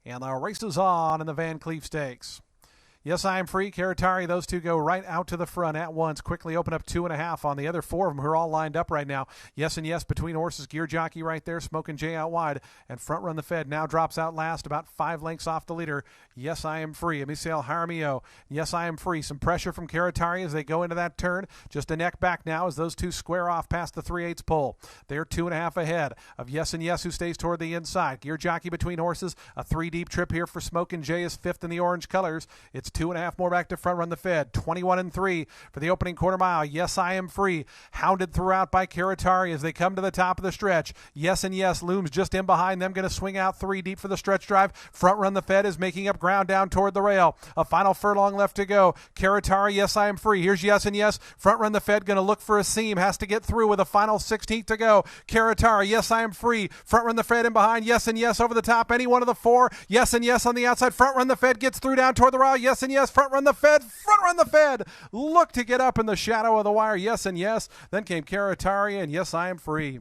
And the race is on in the Van Clief Stakes. Yes, I Am Free, Karatari, those two go right out to the front at once. Quickly open up 2.5 on the other four of them who are all lined up right now. Yes and Yes between horses. Gear Jockey right there, Smoking Jay out wide. And Front Run the Fed now drops out last, about 5 lengths off the leader. Yes, I Am Free. Amisel Jaramillo. Yes, I Am Free. Some pressure from Karatari as they go into that turn. Just a neck back now as those two square off past the 3/8 pole. They're 2.5 ahead of Yes and Yes, who stays toward the inside. Gear Jockey between horses. A 3-deep trip here for Smoking Jay is 5th in the orange colors. It's 2.5 more back to Front Run the Fed. 21-3 for the opening quarter mile. Yes, I Am Free. Hounded throughout by Karatari as they come to the top of the stretch. Yes and Yes looms just in behind them. Going to swing out 3 deep for the stretch drive. Front Run the Fed is making up ground down toward the rail. A final furlong left to go. Karatari, Yes, I Am Free. Here's Yes and Yes. Front Run the Fed going to look for a seam. Has to get through with a final 16th to go. Karatari, Yes, I Am Free. Front Run the Fed in behind. Yes and Yes over the top. Any one of the four. Yes and Yes on the outside. Front Run the Fed gets through down toward the rail. Yes and Yes. Front Run the Fed. Front Run the Fed. Look to get up in the shadow of the wire. Yes and Yes. Then came Karatari and Yes, I Am Free.